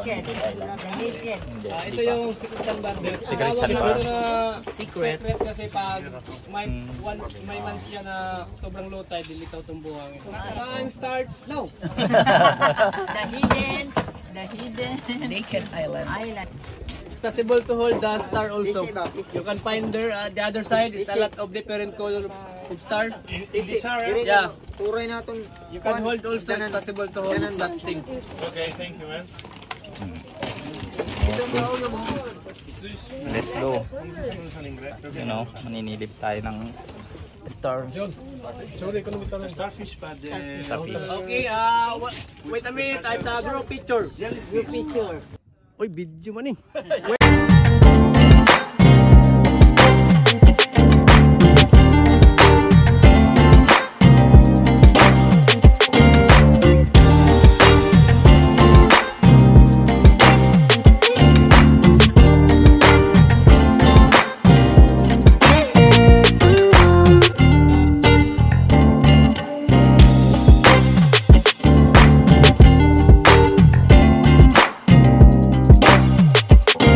Secret. Delicious. Ito yung secret sandbar. Secret sandbar. Secret kasi pag may months siya na sobrang low tide, dilitaw itong buhangin. Time start now! The hidden Naked Island. It's possible to hold the star also. You can find there at the other side, it's a lot of different color of star. Yeah. You can hold also, it's possible to hold that thing. Okay, thank you, man. Let's go. You know, maninilip tayo ng stars. Starfish pad. Okay, wait a minute, it's a group picture. picture. Uy, video man eh.